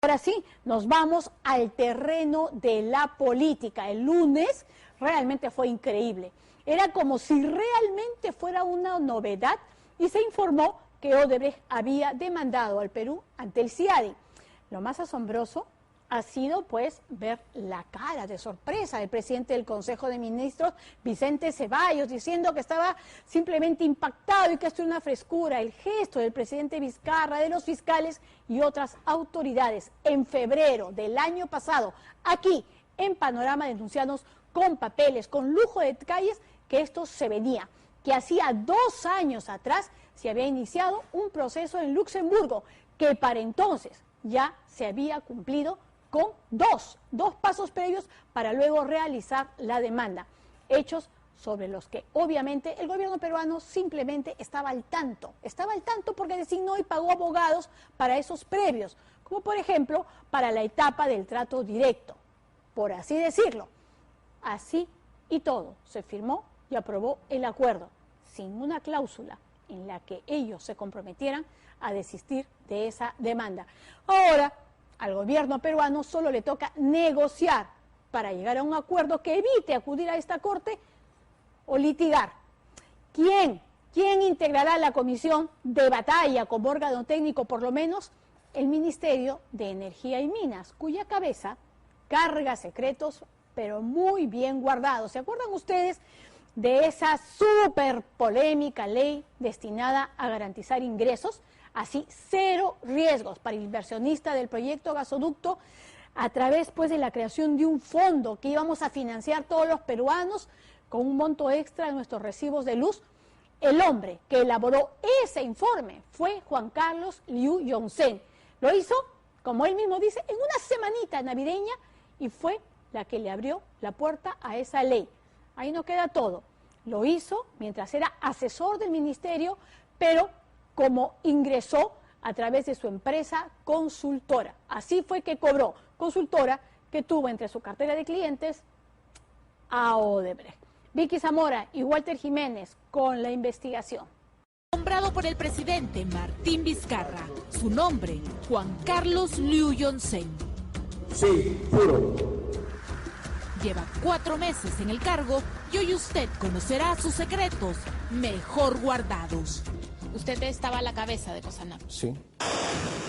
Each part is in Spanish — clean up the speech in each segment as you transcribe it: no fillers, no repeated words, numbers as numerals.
Ahora sí, nos vamos al terreno de la política. El lunes realmente fue increíble. Era como si realmente fuera una novedad y se informó que Odebrecht había demandado al Perú ante el CIADI. Lo más asombroso ha sido pues ver la cara de sorpresa del presidente del Consejo de Ministros, Vicente Ceballos, diciendo que estaba simplemente impactado y que esto es una frescura. El gesto del presidente Vizcarra, de los fiscales y otras autoridades en febrero del año pasado, aquí en Panorama denunciados con papeles, con lujo de detalles, que esto se venía, que hacía 2 años atrás se había iniciado un proceso en Luxemburgo, que para entonces ya se había cumplido con dos pasos previos para luego realizar la demanda. Hechos sobre los que obviamente el gobierno peruano simplemente estaba al tanto porque designó y pagó abogados para esos previos, como por ejemplo para la etapa del trato directo, por así decirlo. Así y todo, se firmó y aprobó el acuerdo, sin una cláusula en la que ellos se comprometieran a desistir de esa demanda. Ahora, al gobierno peruano solo le toca negociar para llegar a un acuerdo que evite acudir a esta corte o litigar. ¿Quién integrará la comisión de batalla como órgano técnico? Por lo menos el Ministerio de Energía y Minas, cuya cabeza carga secretos pero muy bien guardados. ¿Se acuerdan ustedes de esa súper polémica ley destinada a garantizar ingresos? Así, 0 riesgos para el inversionista del proyecto gasoducto, a través pues de la creación de un fondo que íbamos a financiar todos los peruanos con un monto extra de nuestros recibos de luz. El hombre que elaboró ese informe fue Juan Carlos Liu Yongzhen. Lo hizo, como él mismo dice, en una semanita navideña y fue la que le abrió la puerta a esa ley. Ahí no queda todo. Lo hizo mientras era asesor del ministerio, pero como ingresó a través de su empresa consultora. Así fue que cobró, consultora que tuvo entre su cartera de clientes a Odebrecht. Vicky Zamora y Walter Jiménez con la investigación. Nombrado por el presidente Martín Vizcarra, su nombre, Juan Carlos Liu Yongzhen. Sí, juro. Lleva 4 meses en el cargo y hoy usted conocerá sus secretos mejor guardados. Usted estaba a la cabeza de Cosanap. Sí.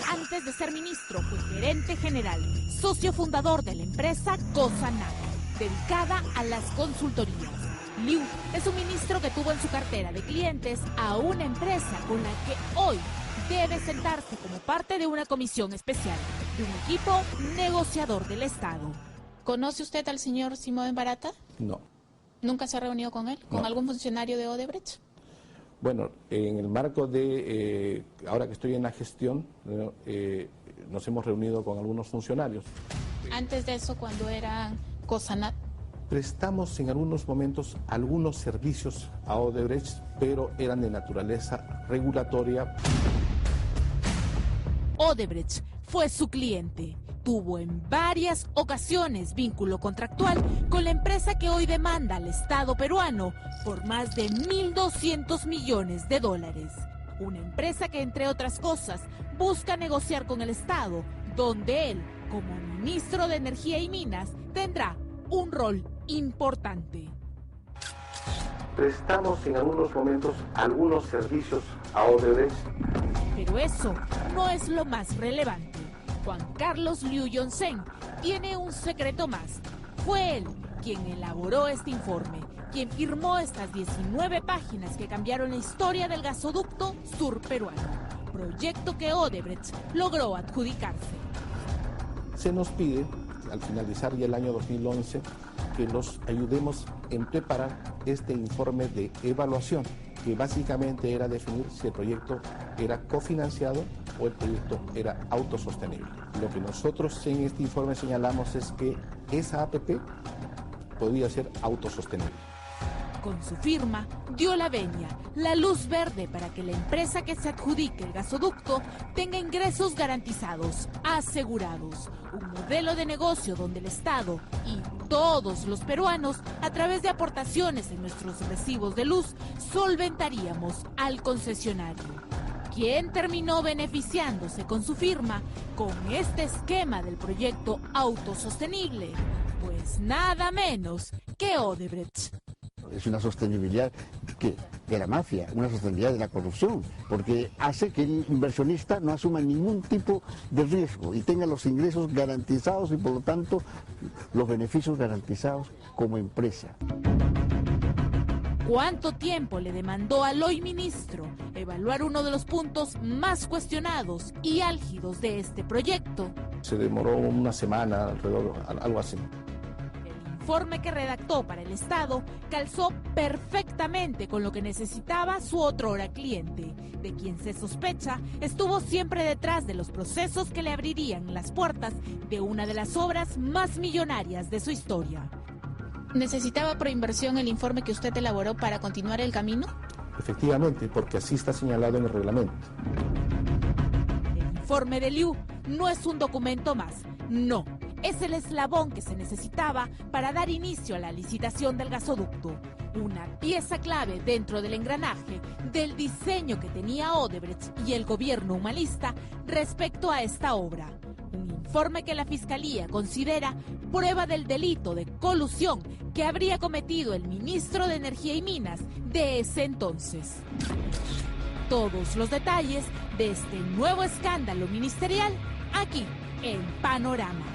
Antes de ser ministro, fue gerente general, socio fundador de la empresa Cosanap, dedicada a las consultorías. Liu es un ministro que tuvo en su cartera de clientes a una empresa con la que hoy debe sentarse como parte de una comisión especial de un equipo negociador del Estado. ¿Conoce usted al señor Simón Barata? No. ¿Nunca se ha reunido con él? ¿Con algún funcionario de Odebrecht? Bueno, en el marco de, ahora que estoy en la gestión, nos hemos reunido con algunos funcionarios. Antes de eso, cuando eran Cosanap. Prestamos en algunos momentos algunos servicios a Odebrecht, pero eran de naturaleza regulatoria. Odebrecht fue su cliente. Tuvo en varias ocasiones vínculo contractual con la empresa que hoy demanda al Estado peruano por más de 1.200 millones de dólares. Una empresa que, entre otras cosas, busca negociar con el Estado, donde él, como ministro de Energía y Minas, tendrá un rol importante. Prestamos en algunos momentos algunos servicios a Odebrecht. Pero eso no es lo más relevante. Juan Carlos Liu Yongzhen tiene un secreto más. Fue él quien elaboró este informe, quien firmó estas 19 páginas que cambiaron la historia del gasoducto sur peruano, proyecto que Odebrecht logró adjudicarse. Se nos pide, al finalizar ya el año 2011, que los ayudemos en preparar este informe de evaluación, que básicamente era definir si el proyecto era cofinanciado o el proyecto era autosostenible. Lo que nosotros en este informe señalamos es que esa APP podía ser autosostenible. Con su firma, dio la venia, la luz verde para que la empresa que se adjudique el gasoducto tenga ingresos garantizados, asegurados. Un modelo de negocio donde el Estado y todos los peruanos, a través de aportaciones en nuestros recibos de luz, solventaríamos al concesionario. ¿Quién terminó beneficiándose con su firma con este esquema del proyecto autosostenible? Pues nada menos que Odebrecht. Es una sostenibilidad de la mafia, una sostenibilidad de la corrupción, porque hace que el inversionista no asuma ningún tipo de riesgo y tenga los ingresos garantizados y por lo tanto los beneficios garantizados como empresa. ¿Cuánto tiempo le demandó al hoy ministro evaluar uno de los puntos más cuestionados y álgidos de este proyecto? Se demoró una semana, alrededor, algo así. El informe que redactó para el Estado calzó perfectamente con lo que necesitaba su otrora cliente, de quien se sospecha estuvo siempre detrás de los procesos que le abrirían las puertas de una de las obras más millonarias de su historia. ¿Necesitaba proinversión el informe que usted elaboró para continuar el camino? Efectivamente, porque así está señalado en el reglamento. El informe de Liu no es un documento más, no. Es el eslabón que se necesitaba para dar inicio a la licitación del gasoducto. Una pieza clave dentro del engranaje del diseño que tenía Odebrecht y el gobierno humanista respecto a esta obra. Un informe que la Fiscalía considera prueba del delito de colusión que habría cometido el ministro de Energía y Minas de ese entonces. Todos los detalles de este nuevo escándalo ministerial aquí en Panorama.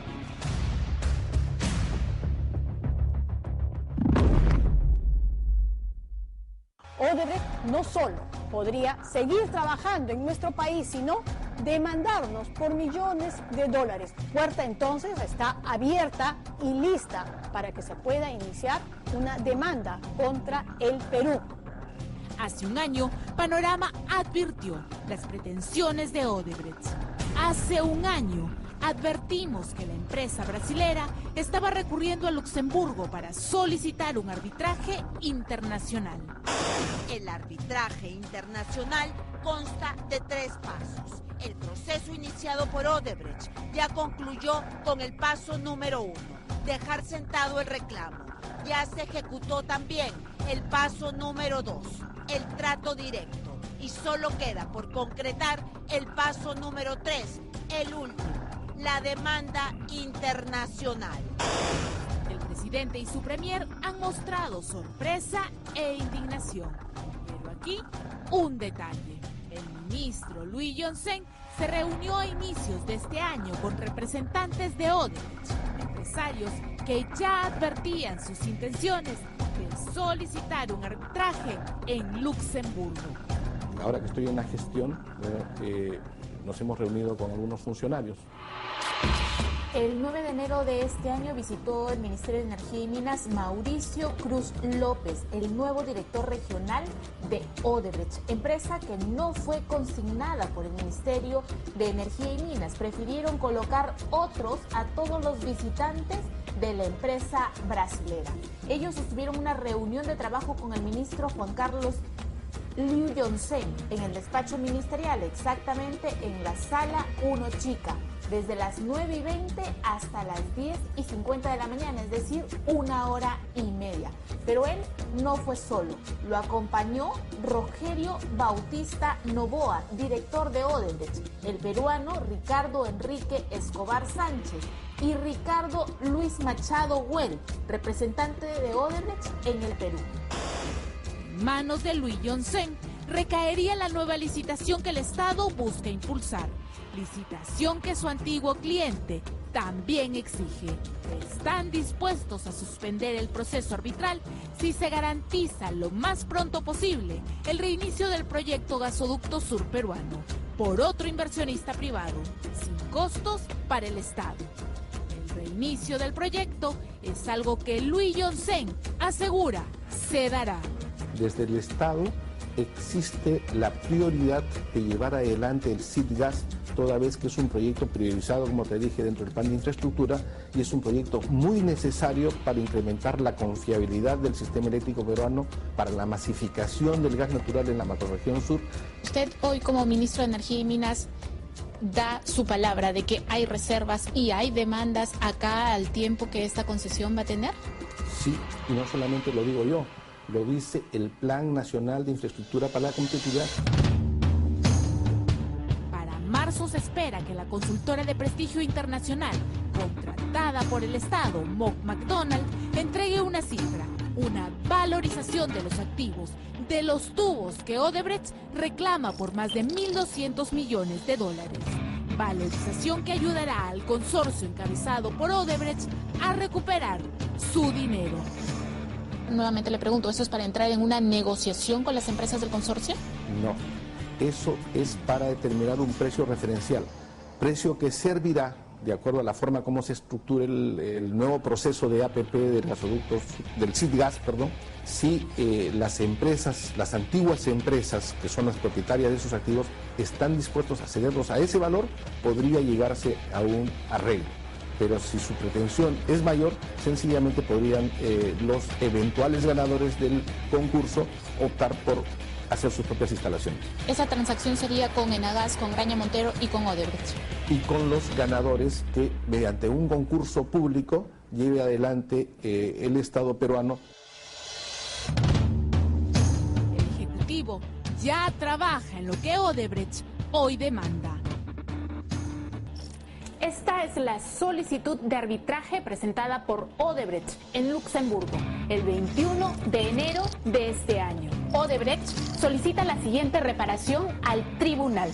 Odebrecht no solo podría seguir trabajando en nuestro país, sino demandarnos por millones de dólares. Puerta entonces está abierta y lista para que se pueda iniciar una demanda contra el Perú. Hace un año, Panorama advirtió las pretensiones de Odebrecht. Hace un año, advertimos que la empresa brasilera estaba recurriendo a Luxemburgo para solicitar un arbitraje internacional. El arbitraje internacional consta de 3 pasos. El proceso iniciado por Odebrecht ya concluyó con el paso número 1, dejar sentado el reclamo. Ya se ejecutó también el paso número 2, el trato directo. Y solo queda por concretar el paso número 3, el último, la demanda internacional. El presidente y su premier han mostrado sorpresa e indignación. Pero aquí, un detalle. El ministro Louis Johnsen se reunió a inicios de este año con representantes de Odebrecht, empresarios que ya advertían sus intenciones de solicitar un arbitraje en Luxemburgo. Ahora que estoy en la gestión, nos hemos reunido con algunos funcionarios. El 9 de enero de este año visitó el Ministerio de Energía y Minas Mauricio Cruz López, el nuevo director regional de Odebrecht, empresa que no fue consignada por el Ministerio de Energía y Minas. Prefirieron colocar otros a todos los visitantes de la empresa brasilera. Ellos sostuvieron una reunión de trabajo con el ministro Juan Carlos Liu Johnsen en el despacho ministerial, exactamente en la sala 1 chica, desde las 9:20 hasta las 10:50 de la mañana, es decir, 1 hora y media. Pero él no fue solo, lo acompañó Rogerio Bautista Novoa, director de Odebrecht, el peruano Ricardo Enrique Escobar Sánchez y Ricardo Luis Machado Güell, representante de Odebrecht en el Perú. En manos de Louis Johnsen recaería la nueva licitación que el Estado busca impulsar. Licitación que su antiguo cliente también exige. Están dispuestos a suspender el proceso arbitral si se garantiza lo más pronto posible el reinicio del proyecto gasoducto sur peruano por otro inversionista privado, sin costos para el Estado. El reinicio del proyecto es algo que Louis Johnsen asegura se dará. Desde el Estado existe la prioridad de llevar adelante el SIDGAS, toda vez que es un proyecto priorizado, como te dije, dentro del plan de infraestructura, y es un proyecto muy necesario para incrementar la confiabilidad del sistema eléctrico peruano, para la masificación del gas natural en la macrorregión sur. Usted hoy, como ministro de Energía y Minas, da su palabra de que hay reservas y hay demandas acá al tiempo que esta concesión va a tener. Sí, y no solamente lo digo yo, lo dice el Plan Nacional de Infraestructura para la Competitividad. eso se espera que la consultora de prestigio internacional, contratada por el Estado, Mott MacDonald, entregue una cifra, una valorización de los activos de los tubos que Odebrecht reclama por más de 1.200 millones de dólares. Valorización que ayudará al consorcio encabezado por Odebrecht a recuperar su dinero. Nuevamente le pregunto, ¿eso es para entrar en una negociación con las empresas del consorcio? No, eso es para determinar un precio referencial, precio que servirá, de acuerdo a la forma como se estructure el nuevo proceso de APP del gasoducto, del SIDGAS, perdón, si las empresas, las antiguas empresas que son las propietarias de esos activos están dispuestos a cederlos a ese valor, podría llegarse a un arreglo. Pero si su pretensión es mayor, sencillamente podrían los eventuales ganadores del concurso optar por hacer sus propias instalaciones. Esa transacción sería con Enagás, con Graña Montero y con Odebrecht. Y con los ganadores que, mediante un concurso público, lleve adelante el Estado peruano. El Ejecutivo ya trabaja en lo que Odebrecht hoy demanda. Esta es la solicitud de arbitraje presentada por Odebrecht en Luxemburgo el 21 de enero de este año. Odebrecht solicita la siguiente reparación al tribunal: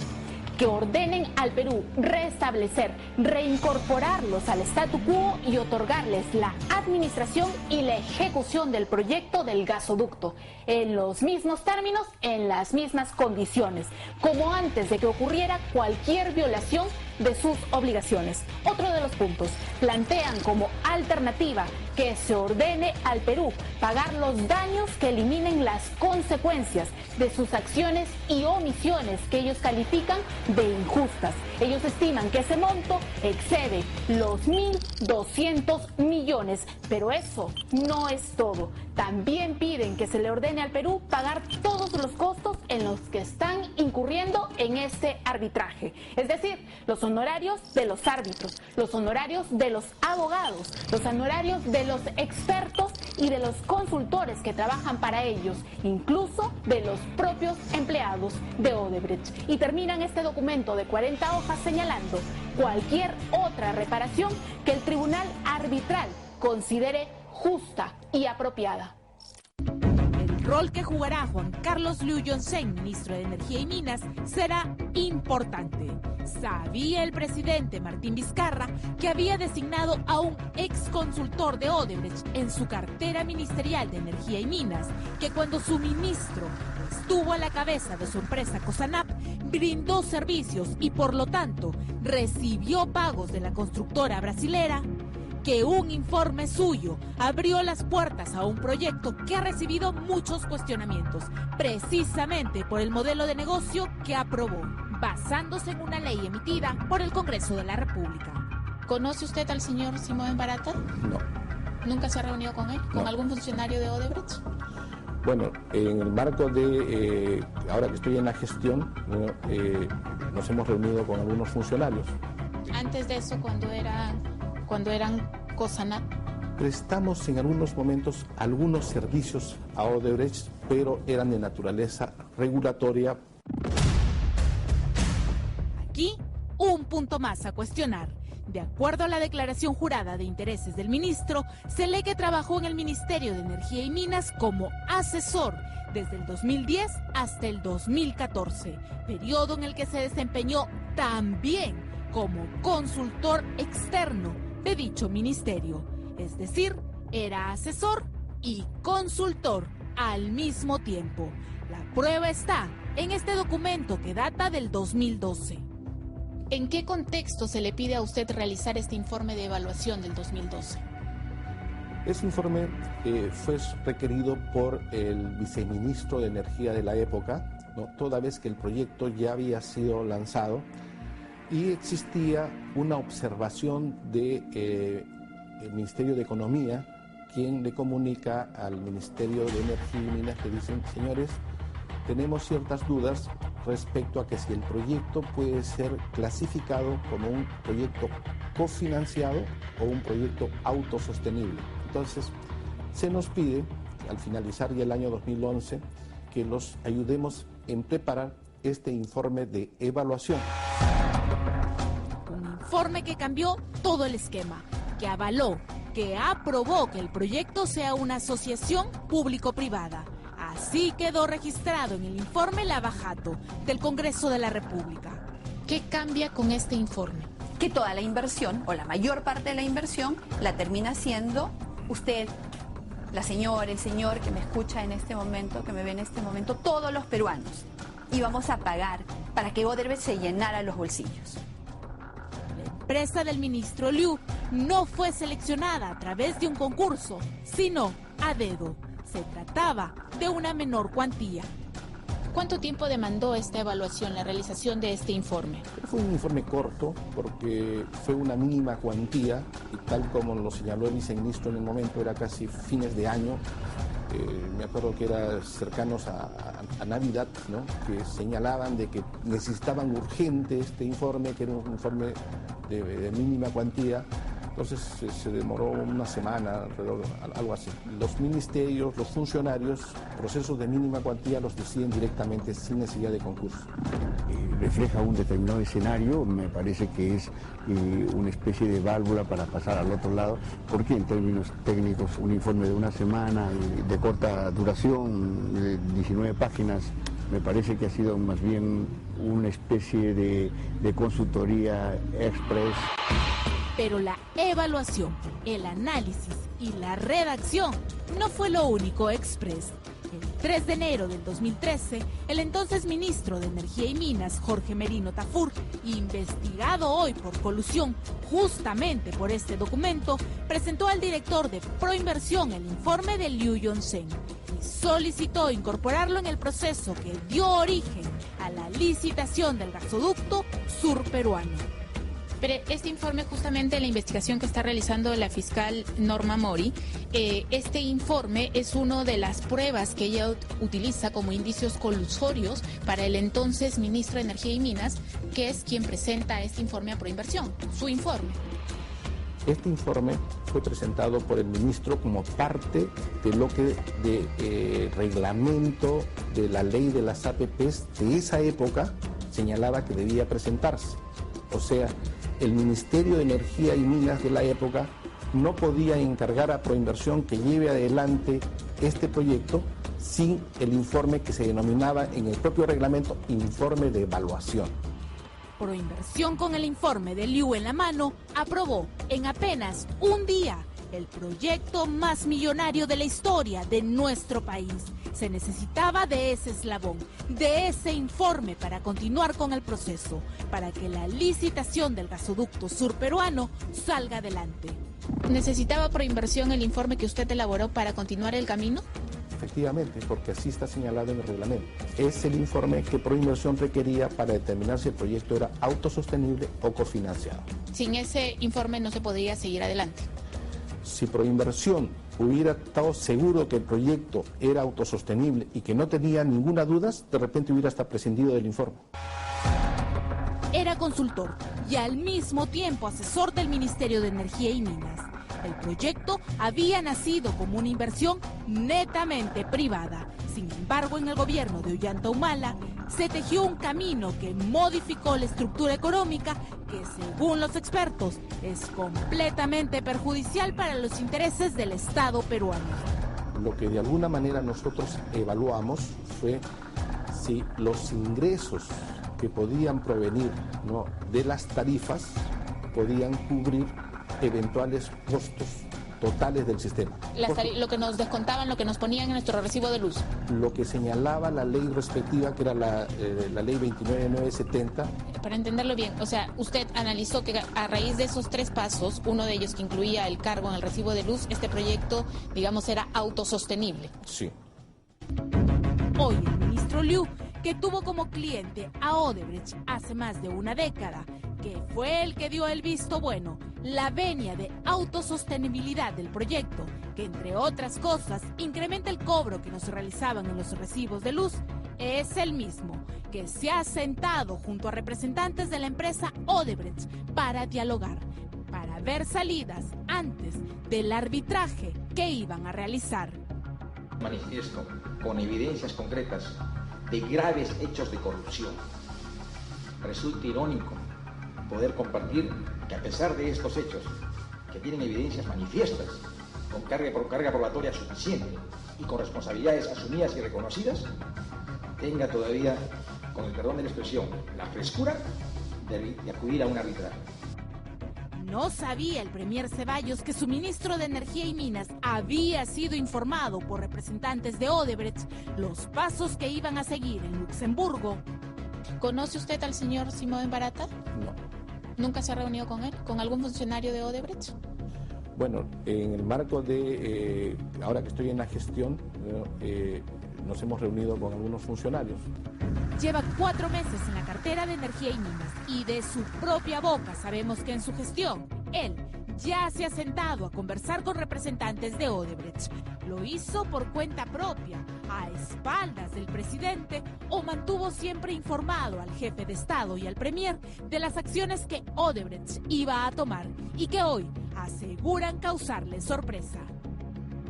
que ordenen al Perú restablecer, reincorporarlos al statu quo y otorgarles la administración y la ejecución del proyecto del gasoducto en los mismos términos, en las mismas condiciones, como antes de que ocurriera cualquier violación de sus obligaciones. Otro de los puntos, plantean como alternativa que se ordene al Perú pagar los daños que eliminen las consecuencias de sus acciones y omisiones que ellos califican de injustas. Ellos estiman que ese monto excede los 1.200 millones, pero eso no es todo. También piden que se le ordene al Perú pagar todos los costos en los que están incurriendo en este arbitraje, es decir, los honorarios de los árbitros, los honorarios de los abogados, los honorarios de los expertos y de los consultores que trabajan para ellos, incluso de los propios empleados de Odebrecht. Y terminan este documento de 40 hojas señalando cualquier otra reparación que el tribunal arbitral considere justa y apropiada. El rol que jugará Juan Carlos Liu Yong-sen, ministro de Energía y Minas, será importante. Sabía el presidente Martín Vizcarra que había designado a un ex consultor de Odebrecht en su cartera ministerial de Energía y Minas, que cuando su ministro estuvo a la cabeza de su empresa Cosanap, brindó servicios y por lo tanto recibió pagos de la constructora brasilera, que un informe suyo abrió las puertas a un proyecto que ha recibido muchos cuestionamientos, precisamente por el modelo de negocio que aprobó, basándose en una ley emitida por el Congreso de la República. ¿Conoce usted al señor Simón Barata? No. ¿Nunca se ha reunido con él? ¿Con algún funcionario de Odebrecht? Bueno, en el marco de, ahora que estoy en la gestión, nos hemos reunido con algunos funcionarios. Antes de eso, cuando eran Cosanap. Prestamos en algunos momentos algunos servicios a Odebrecht, pero eran de naturaleza regulatoria. Aquí, un punto más a cuestionar. De acuerdo a la declaración jurada de intereses del ministro, se lee que trabajó en el Ministerio de Energía y Minas como asesor desde el 2010 hasta el 2014, periodo en el que se desempeñó también como consultor externo de dicho ministerio. Es decir, era asesor y consultor al mismo tiempo. La prueba está en este documento que data del 2012. ¿En qué contexto se le pide a usted realizar este informe de evaluación del 2012? Ese informe fue requerido por el viceministro de Energía de la época, ¿no? Toda vez que el proyecto ya había sido lanzado y existía una observación del Ministerio de Economía, quien le comunica al Ministerio de Energía y Minas que dicen: señores, tenemos ciertas dudas respecto a que si el proyecto puede ser clasificado como un proyecto cofinanciado o un proyecto autosostenible. Entonces, se nos pide, al finalizar ya el año 2011, que los ayudemos en preparar este informe de evaluación. Un informe que cambió todo el esquema, que avaló, que aprobó que el proyecto sea una asociación público-privada. Así quedó registrado en el informe Lavajato del Congreso de la República. ¿Qué cambia con este informe? Que toda la inversión, o la mayor parte de la inversión, la termina haciendo usted, la señora, el señor que me escucha en este momento, que me ve en este momento, todos los peruanos. Y vamos a pagar para que Odebrecht se llenara los bolsillos. La empresa del ministro Liu no fue seleccionada a través de un concurso, sino a dedo. Se trataba de una menor cuantía. ¿Cuánto tiempo demandó esta evaluación, la realización de este informe? Fue un informe corto porque fue una mínima cuantía y tal como lo señaló el viceministro en el momento, era casi fines de año. Me acuerdo que era cercanos a Navidad, ¿no? Que señalaban de que necesitaban urgente este informe, que era un informe de mínima cuantía. Entonces se demoró una semana, alrededor, algo así. Los ministerios, los funcionarios, procesos de mínima cuantía los deciden directamente sin necesidad de concurso. Refleja un determinado escenario, me parece que es una especie de válvula para pasar al otro lado, porque en términos técnicos un informe de una semana de corta duración, de 19 páginas, me parece que ha sido más bien una especie de consultoría express. Pero la evaluación, el análisis y la redacción no fue lo único express. El 3 de enero del 2013, el entonces ministro de Energía y Minas, Jorge Merino Tafur, investigado hoy por colusión justamente por este documento, presentó al director de Proinversión el informe de Liu Yongzhen y solicitó incorporarlo en el proceso que dio origen a la licitación del gasoducto surperuano. Pero este informe, justamente la investigación que está realizando la fiscal Norma Mori, este informe es una de las pruebas que ella utiliza como indicios colusorios para el entonces ministro de Energía y Minas, que es quien presenta este informe a Proinversión, su informe. Este informe fue presentado por el ministro como parte de lo que de reglamento de la ley de las APPs de esa época señalaba que debía presentarse. O sea, el Ministerio de Energía y Minas de la época no podía encargar a Proinversión que lleve adelante este proyecto sin el informe que se denominaba en el propio reglamento informe de evaluación. Proinversión, con el informe de Liu en la mano, aprobó en apenas un día el proyecto más millonario de la historia de nuestro país. Se necesitaba de ese eslabón, de ese informe para continuar con el proceso, para que la licitación del gasoducto surperuano salga adelante. ¿Necesitaba Proinversión el informe que usted elaboró para continuar el camino? Efectivamente, porque así está señalado en el reglamento. Es el informe que Proinversión requería para determinar si el proyecto era autosostenible o cofinanciado. Sin ese informe no se podría seguir adelante. Si Proinversión hubiera estado seguro que el proyecto era autosostenible y que no tenía ninguna duda, de repente hubiera hasta prescindido del informe. Era consultor y al mismo tiempo asesor del Ministerio de Energía y Minas. El proyecto había nacido como una inversión netamente privada. Sin embargo, en el gobierno de Ollanta Humala se tejió un camino que modificó la estructura económica que, según los expertos, es completamente perjudicial para los intereses del Estado peruano. Lo que de alguna manera nosotros evaluamos fue si los ingresos que podían provenir, ¿no?, de las tarifas podían cubrir eventuales costos totales del sistema. Lo que nos descontaban, lo que nos ponían en nuestro recibo de luz. Lo que señalaba la ley respectiva, que era la ley 29970. Para entenderlo bien, o sea, usted analizó que a raíz de esos 3 pasos, uno de ellos que incluía el cargo en el recibo de luz, este proyecto, digamos, era autosostenible. Sí. Hoy el ministro Liu, que tuvo como cliente a Odebrecht hace más de una década, que fue el que dio el visto bueno, la venia de autosostenibilidad del proyecto, que entre otras cosas incrementa el cobro que nos realizaban en los recibos de luz, es el mismo que se ha sentado junto a representantes de la empresa Odebrecht para dialogar, para ver salidas antes del arbitraje que iban a realizar. Manifiesto con evidencias concretas de graves hechos de corrupción resulta irónico poder compartir que a pesar de estos hechos, que tienen evidencias manifiestas, con carga probatoria suficiente y con responsabilidades asumidas y reconocidas, tenga todavía, con el perdón de la expresión, la frescura de acudir a un arbitraje. No sabía el premier Ceballos que su ministro de Energía y Minas había sido informado por representantes de Odebrecht los pasos que iban a seguir en Luxemburgo. ¿Conoce usted al señor Simón Barata? No. ¿Nunca se ha reunido con él? ¿Con algún funcionario de Odebrecht? Bueno, en el marco de, ahora que estoy en la gestión, nos hemos reunido con algunos funcionarios. Lleva 4 meses en la cartera de Energía y Minas y de su propia boca sabemos que en su gestión, él ya se ha sentado a conversar con representantes de Odebrecht. ¿Lo hizo por cuenta propia, a espaldas del presidente, o mantuvo siempre informado al jefe de Estado y al premier de las acciones que Odebrecht iba a tomar y que hoy aseguran causarle sorpresa?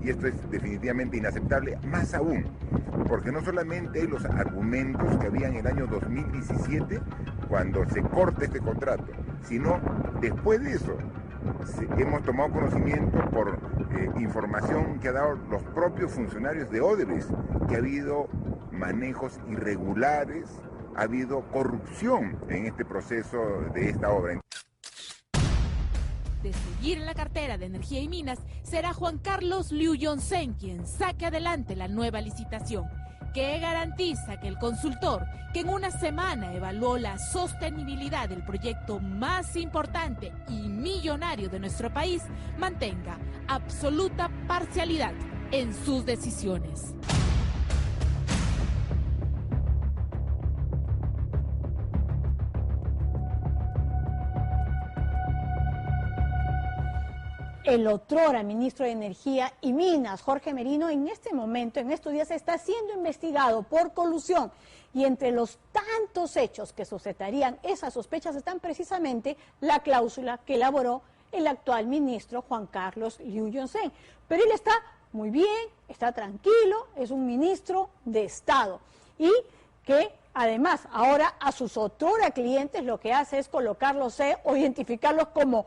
Y esto es definitivamente inaceptable, más aún, porque no solamente los argumentos que había en el año 2017, cuando se corta este contrato, sino después de eso, hemos tomado conocimiento por información que han dado los propios funcionarios de Odebrecht, que ha habido manejos irregulares, ha habido corrupción en este proceso de esta obra. De seguir en la cartera de Energía y Minas, será Juan Carlos Liu Yongzhen quien saque adelante la nueva licitación, que garantiza que el consultor, que en una semana evaluó la sostenibilidad del proyecto más importante y millonario de nuestro país, mantenga absoluta parcialidad en sus decisiones. El otrora ministro de Energía y Minas, Jorge Merino, en este momento, en estos días, está siendo investigado por colusión. Y entre los tantos hechos que sustentarían esas sospechas están precisamente la cláusula que elaboró el actual ministro Juan Carlos Liu Yongzhen. Pero él está muy bien, está tranquilo, es un ministro de Estado. Y que además ahora a sus otrora clientes lo que hace es colocarlos o identificarlos como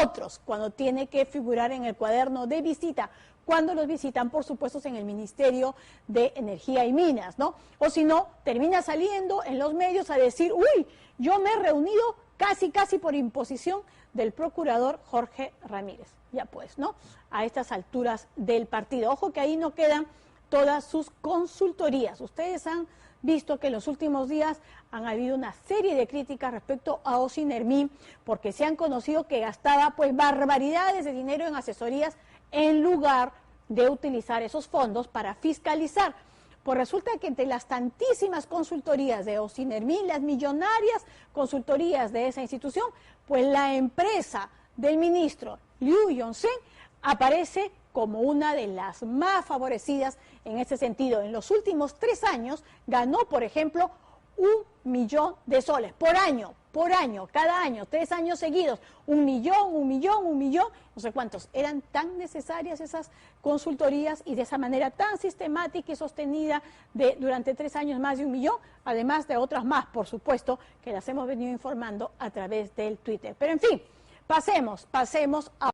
otros, cuando tiene que figurar en el cuaderno de visita, cuando los visitan, por supuesto, en el Ministerio de Energía y Minas, ¿no? O si no, termina saliendo en los medios a decir, uy, yo me he reunido casi por imposición del procurador Jorge Ramírez. Ya pues, ¿no? A estas alturas del partido. Ojo que ahí no quedan todas sus consultorías. Ustedes han visto que en los últimos días han habido una serie de críticas respecto a Ocinermí, porque se han conocido que gastaba pues barbaridades de dinero en asesorías en lugar de utilizar esos fondos para fiscalizar. Pues resulta que entre las tantísimas consultorías de Ocinermí, las millonarias consultorías de esa institución, pues la empresa del ministro Liu Yongzhen aparece como una de las más favorecidas en ese sentido. En los últimos 3 años ganó, por ejemplo, 1 millón de soles por año, cada año, 3 años seguidos, 1 millón, no sé cuántos. Eran tan necesarias esas consultorías y de esa manera tan sistemática y sostenida durante 3 años más de 1 millón, además de otras más, por supuesto, que las hemos venido informando a través del Twitter. Pero en fin, pasemos a